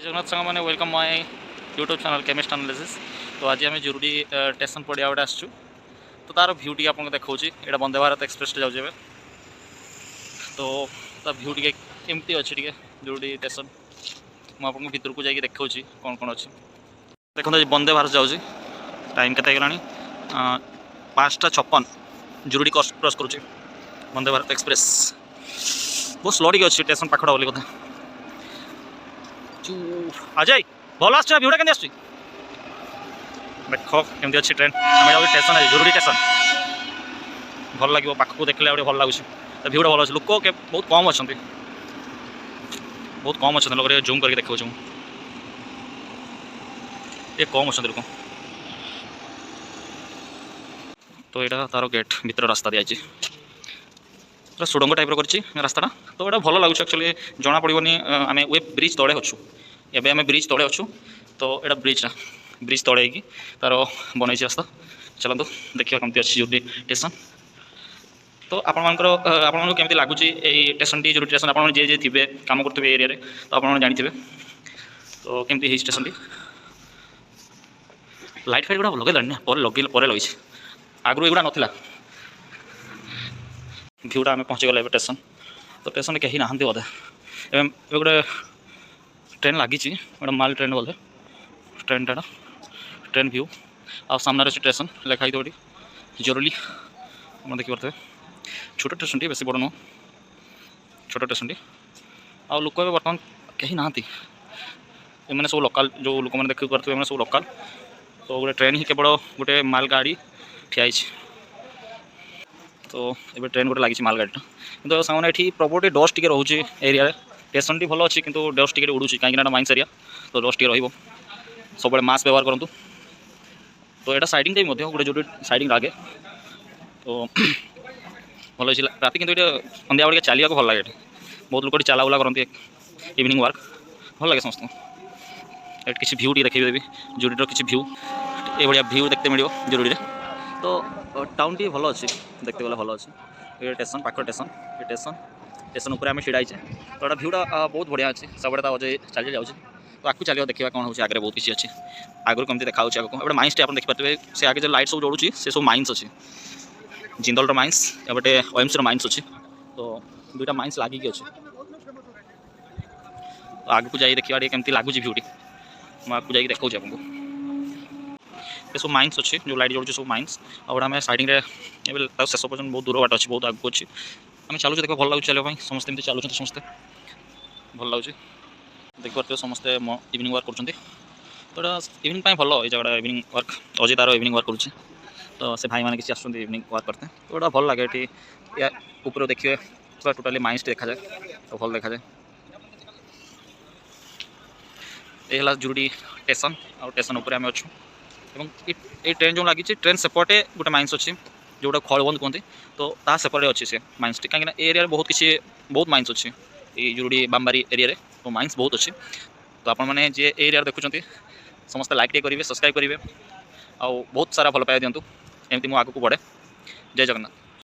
जगन्नाथ सांग मैंने welcome my YouTube channel chemist analysis. तो आज आम जुरुडी स्टेशन पड़िया गोटे आसचु। तो तार भ्यू टी आपको देखा यहाँ वंदे भारत एक्सप्रेस जाऊे। तो ता भ्यू टी केमती अच्छी टे जुरुडी स्टेशन मुझे भितर को जाकि देखा कौन कौन अच्छी देखो। वंदे भारत जाऊँगी टाइम के 5:56 जुरुडी क्रॉस करुँच वंदे भारत एक्सप्रेस। बहुत स्लो टे अच्छी स्टेशन पाखड़ा बोली कथा। अजय भल आस भ्यूटा के देख केमती अच्छी ट्रेन आम जाऊँ स्टेशन है जुरुडी स्टेशन भल लगे पाख को देखने भल लगुच भ्यूटा भल अच्छे लोक बहुत कम अच्छा लोग जूम करके देखा ये कम अच्छा लोक। तो यहाँ तार गेट भर रास्ता दिखाई पूरा सुड़ंग टाइप रास्ता तो ये भल लगुच एक्चुअली जना पड़ोनी आम वे ब्रिज तले अच्छु एवं आम ब्रिज तले अच्छु। तो यहाँ ब्रिज तले कि तार बनई रास्ता चलते देखिए कमती अच्छी जुरुडी स्टेशन। तो आपको केमती लगुच स्टेशन टी जुरुडी स्टेशन आप जे थे कम करेंगे एरिया तो आप जानते तो केमती स्टेशन टी लाइट फाइट गुड़ा लगे लगे आगु एगुड़ा नाला भ्यूटा आम पहुँचीगला स्टेशन। तो स्टेशन कहीं ना बोधे एवं गोटे ट्रेन लगी गोटे माल ट्रेन बोधे ट्रेन भ्यू आ सामने स्टेशन लिखाई थोड़ी जुरुडी आप देखिए छोट स्टेशन टी बेसी बड़ नुह छोट स्टेशन टी आ लोक बर्तमान कहीं ना मैंने सब लोकल जो लोक मैंने देखिए पारे सब लोकल। तो गोटे ट्रेन ही केवल गोटे माल गाड़ी ठिया। तो ये ट्रेन गोटे लगी माल गाड़ी तो सामने ये प्रॉपर्टी डस्ट टे रोचे एरिया स्टेशन टी भल अच्छी कि डस्ट टे उड़ूँ कहीं माइंस एरिया तो डस्ट टे सब मास्क व्यवहार करूँ। तो यहाँ सैडिंग टाइम गोटे जो सैडिंग लगे तो भल अच्छी राति कि सन्ध्या बेल चलिया भल लगे बहुत लोग चला बुला करते इवनिंग वर्क भल लगे समस्त। ये किसी भ्यू टी देखी जुरुडी किसी भ्यू ये भाया भ्यू देखते मिले जुरुडी। तो टाउन टी भल अच्छी देखते गले भल अच्छी ये स्टेशन पाख स्टेशन स्टेशन उपर आम छिड़ा तो यहाँ भ्यूटा बहुत बढ़िया अच्छी सब अजय चली जाऊँगी। तो आपको चलिए देखा कौन हो आगे बहुत किसी अच्छी आगुरी कमी देखा आगे माइंस आप देखिए से आगे जो लाइट सब जोड़ुची से सब माइंस अच्छी जिंदल माइंस एवटे ओएमसी माइंस अच्छी। तो दुईटा माइंस लगिकी अच्छे तो आग को जाई देखा केमती लगुच भ्यूटी मुझे जाकि देखा आपको ये सब माइंस अच्छी जो लाइट जोड़ुची सब माइंस और आम सैडिंग शेष पर्यटन बहुत दूर बाट अच्छी बहुत आगे अच्छी आम चलुचे देख भल लगुच चलने समस्त चलुँच समस्ते भल लगुच देखिए समस्ते इवनिंग वर्क कर। तो इवनिंग भल ये जगह इवनिंग वर्क अजय तार इवनिंग वर्क करुँचे तो से भाई मैंने किसी आसुँच इवनिंग वर्क करते तो यहाँ भल लगे ये ऊपर देखिए पूरा टोटाली माइंस देखा जाए तो भल देखा जाए। ये जुरुडी स्टेशन और स्टेशन उपर आम अच्छु ये ट्रेन जो लगी ट्रेन सेपटे गोटे माइंस अच्छी जोटा खड़बंद कहते तो ता सेपटे अच्छी से माइंस टी कहीं एरिया बहुत किसी बहुत माइंस अच्छी ये जुरुडी बामबारी एरिया तो माइंस बहुत अच्छी। तो आप जे एरिया देखुं समस्त लाइक करेंगे सब्सक्राइब करेंगे आ बहुत सारा भल पाया दिंतु एमती मु आगू बढ़े। जय जगन्नाथ।